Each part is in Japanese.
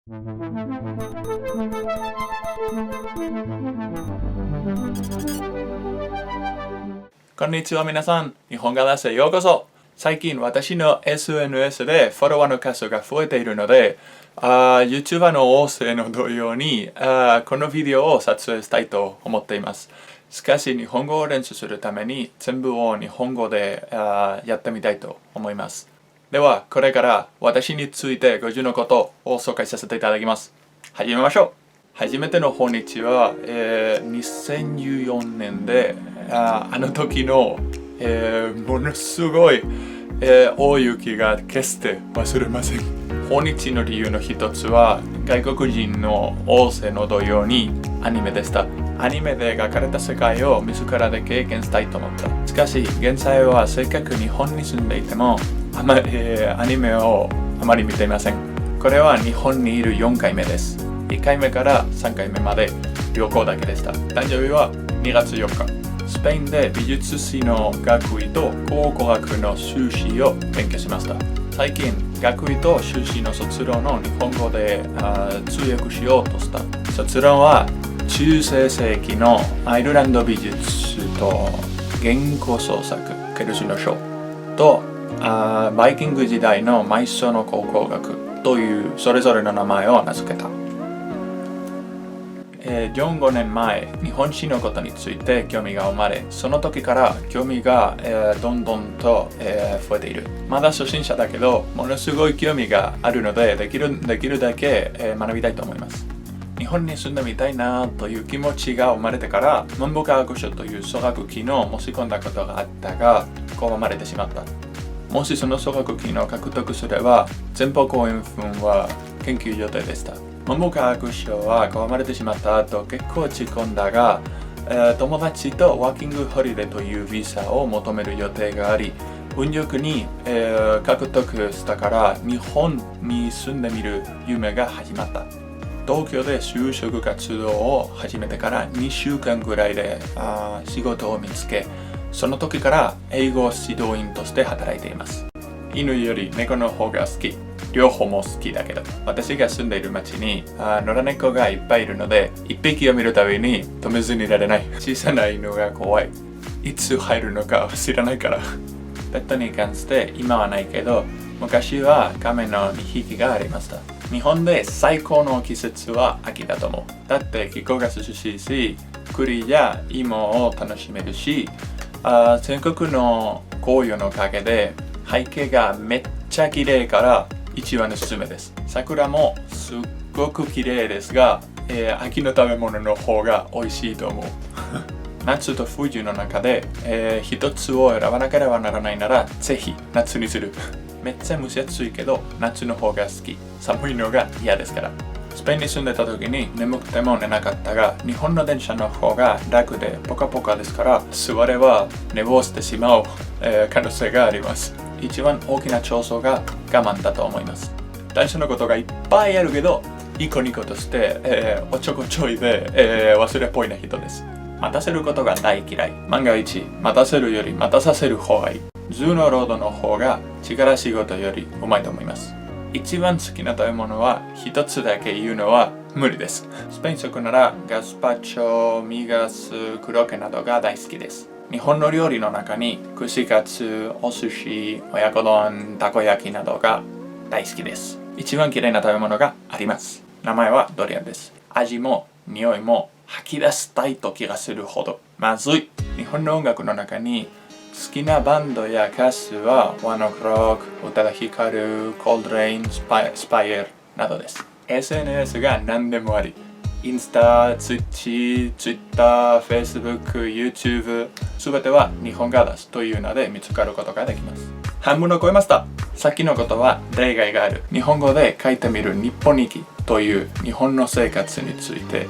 こんにちは皆さん、日本語ラスへようこそ。最近私の SNS でフォロワーの数が増えているので、YouTuber の音声の同様にこのビデオを撮影したいと思っています。しかし日本語を練習するために全部を日本語でやってみたいと思います。ではこれから私について50のことを紹介させていただきます。始めましょう。初めての訪日は、2014年であの時の、ものすごい、大雪が決して忘れません。訪日の理由の一つは外国人の音声の同様にアニメでした。アニメで描かれた世界を自らで経験したいと思った。しかし現在はせっかく日本に住んでいてもアニメをあまり見ていません。これは日本にいる4回目です。1回目から3回目まで旅行だけでした。誕生日は2月4日。スペインで美術史の学位と考古学の修士を勉強しました。最近、学位と修士の卒論の日本語で通訳しようとした。卒論は中世世紀のアイルランド美術史と原稿創作ケルシュの書とバイキング時代の埋葬の考古学というそれぞれの名前を名付けた。15年前、日本史のことについて興味が生まれ、その時から興味が、どんどんと、増えている。まだ初心者だけど、ものすごい興味があるので、できるだけ、学びたいと思います。日本に住んでみたいなという気持ちが生まれてから、文部科学省という奨学金を申し込んだことがあったが、拒まれてしまった。もしその奨学金を獲得すれば、前方後円墳は研究予定でした。文部科学省は拒まれてしまった後、結構落ち込んだが、友達とワーキングホリデーというビザを求める予定があり、運よくに、獲得したから日本に住んでみる夢が始まった。東京で就職活動を始めてから2週間ぐらいで仕事を見つけ、その時から英語指導員として働いています。犬より猫の方が好き。両方も好きだけど、私が住んでいる町に野良猫がいっぱいいるので、一匹を見るたびに止めずにいられない。小さな犬が怖い。いつ入るのか知らないから。ペットに関して今はないけど、昔は亀の2匹がありました。日本で最高の季節は秋だと思う。だって気候が涼しいし、栗や芋を楽しめるし、全国の紅葉のおかげで背景がめっちゃ綺麗から一番のおすすめです。桜もすっごく綺麗ですが、秋の食べ物の方が美味しいと思う。夏と冬の中で、一つを選ばなければならないならぜひ夏にする。めっちゃ蒸し暑いけど夏の方が好き。寒いのが嫌ですから。スペインに住んでた時に眠くても寝なかったが、日本の電車の方が楽でポカポカですから、座れば寝坊してしまう、可能性があります。一番大きな長所が我慢だと思います。大事なことがいっぱいあるけど、ニコニコとして、おちょこちょいで、忘れっぽいな人です。待たせることが大嫌い。万が一、待たせるより待たさせる方がいい。頭の労働の方が力仕事よりうまいと思います。一番好きな食べ物は一つだけ言うのは無理です。スペイン食ならガスパチョ、ミガス、クロケなどが大好きです。日本の料理の中に串カツ、お寿司、親子丼、たこ焼きなどが大好きです。一番綺麗な食べ物があります。名前はドリアンです。味も匂いも吐き出したいと気がするほどまずい。日本の音楽の中に好きなバンドや歌手はワンオクロック、宇多田ヒカル、コールドレイン、スパイエルなどです。SNS が何でもあり、インスタ、ツイッター、フェイスブック、YouTube すべては日本語ですというので見つかることができます。半分を超えました。さっきのことは例外がある。日本語で書いてみる日本日記という日本の生活について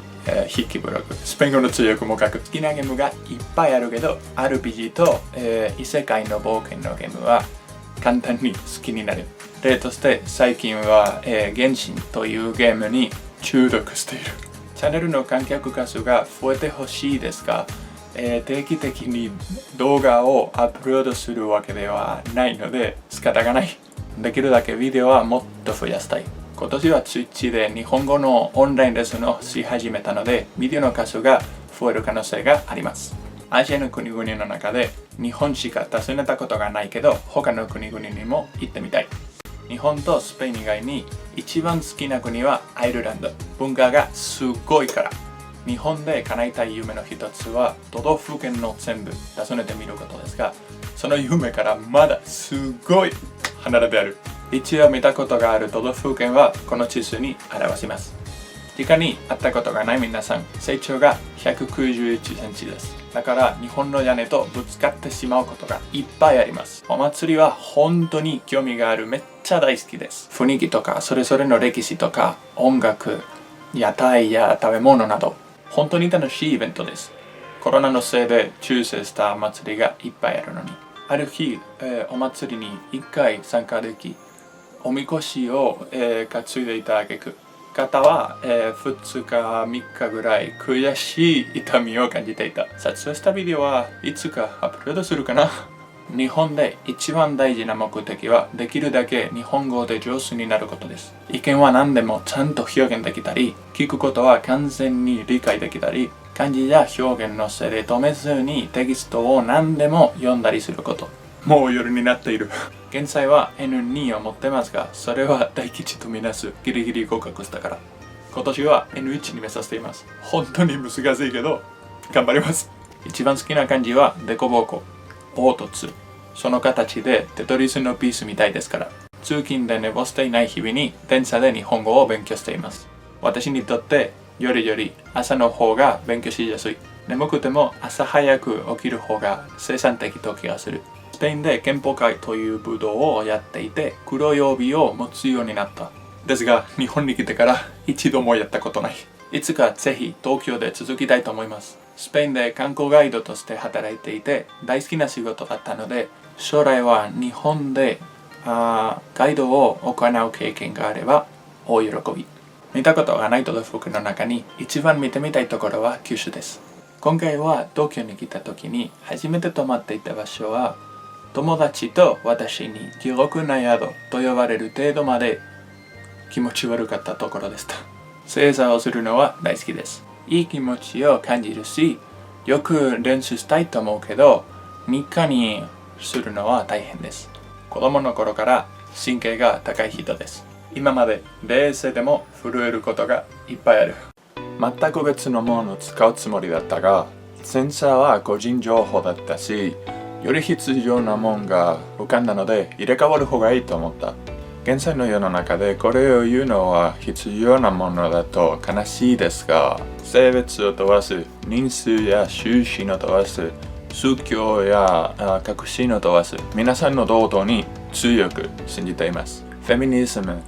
筆記ブログ、スペイン語の通訳も書く。好きなゲームがいっぱいあるけど RPG と、異世界の冒険のゲームは簡単に好きになる。例として最近は、原神というゲームに中毒している。チャンネルの観客数が増えてほしいですが、定期的に動画をアップロードするわけではないので仕方がない。できるだけビデオはもっと増やしたい。今年は Twitch で日本語のオンラインレッスンをし始めたので、ビデオの数が増える可能性があります。アジアの国々の中で日本しか訪ねたことがないけど、他の国々にも行ってみたい。日本とスペイン以外に一番好きな国はアイルランド。文化がすごいから。日本で叶えたい夢の一つは都道府県の全部訪ねてみることですが、その夢からまだすごい離れてある。一応見たことがある都道府県はこの地図に表します。直に会ったことがない皆さん、身長が191センチです。だから日本の屋根とぶつかってしまうことがいっぱいあります。お祭りは本当に興味がある、めっちゃ大好きです。雰囲気とかそれぞれの歴史とか音楽、屋台や食べ物など本当に楽しいイベントです。コロナのせいで中止した祭りがいっぱいあるのに、ある日、お祭りに1回参加でき、おみこしを、担いでいた挙句、方は、2日3日ぐらい悔しい痛みを感じていた。撮影したビデオはいつかアップロードするかな。日本で一番大事な目的はできるだけ日本語で上手になることです。意見は何でもちゃんと表現できたり、聞くことは完全に理解できたり、漢字や表現のせいで止めずにテキストを何でも読んだりすること。もう夜になっている。現在は N2 を持ってますが、それは大吉とみなす。ギリギリ合格したから。今年は N1 に目指しています。本当に難しいけど、頑張ります。一番好きな漢字はデコボコ、凹凸。その形でテトリスのピースみたいですから。通勤で寝坊していない日々に電車で日本語を勉強しています。私にとって夜より朝の方が勉強しやすい。眠くても朝早く起きる方が生産的と気がする。スペインで憲法会という武道をやっていて、黒曜日を持つようになった。ですが、日本に来てから一度もやったことない。いつかぜひ東京で続きたいと思います。スペインで観光ガイドとして働いていて、大好きな仕事だったので、将来は日本でガイドを行う経験があれば大喜び。見たことがない都道府県の中に一番見てみたいところは九州です。今回は東京に来た時に初めて泊まっていた場所は、友達と私に地獄な宿と呼ばれる程度まで気持ち悪かったところでした。正座をするのは大好きです。いい気持ちを感じるし、よく練習したいと思うけど、日課にするのは大変です。子供の頃から神経が高い人です。今まで冷静でも震えることがいっぱいある。全く別のものを使うつもりだったが、センサーは個人情報だったし、より必要なもんが浮かんだので入れ替わる方がいいと思った。現在の世の中でこれを言うのは必要なものだと悲しいですが、性別を問わず、人数や収支の問わず、宗教や確信を問わず、皆さんの堂々に強く信じています。フェミニズム、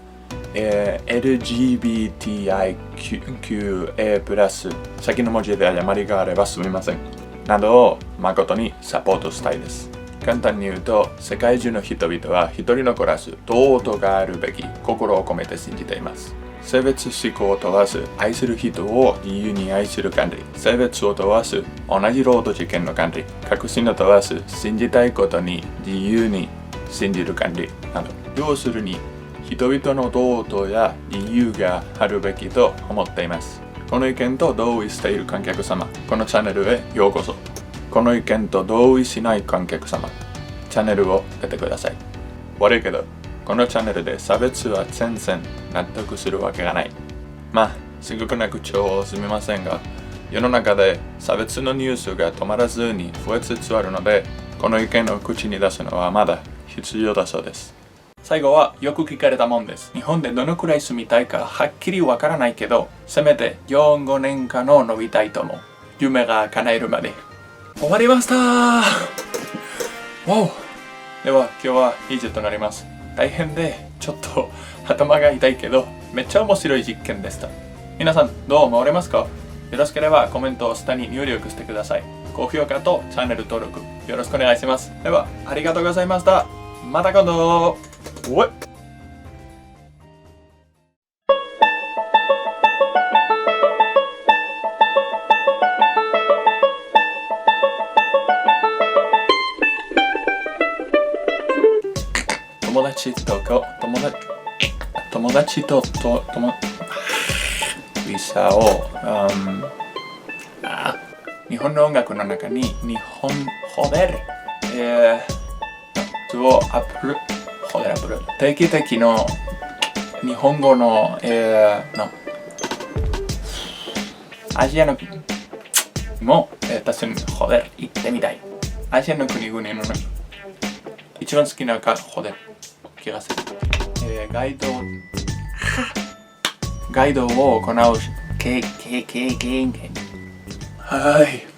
LGBTIQA+、先の文字で誤りがあればすみません。などを誠にサポートしたいです。簡単に言うと、世界中の人々は一人残らず道徳があるべき心を込めて信じています。性別思考を問わず、愛する人を自由に愛する権利、性別を問わず、同じ労働時間の権利、確信を問わず、信じたいことに自由に信じる権利など、要するに人々の道徳や自由があるべきと思っています。この意見と同意している観客様、このチャンネルへようこそ。この意見と同意しない観客様、チャンネルを出てください。悪いけど、このチャンネルで差別は全然納得するわけがない。まあ、深刻な口調をすみませんが、世の中で差別のニュースが止まらずに増えつつあるので、この意見を口に出すのはまだ必要だそうです。最後はよく聞かれたもんです。日本でどのくらい住みたいかはっきりわからないけど、せめて4、5年間の伸びたいと思う。夢が叶えるまで。終わりましたわお。では今日は以上となります。大変でちょっと頭が痛いけど、めっちゃ面白い実験でした。皆さんどう思われますか？よろしければコメントを下に入力してください。高評価とチャンネル登録よろしくお願いします。ではありがとうございました。また今度。おい。友達。友達とリサを、日本の音楽の中に定期的の日本語の、アジアのも、言ってみたい。アジアの国々の一番好きな気がする。ガイドを行う経験。はい。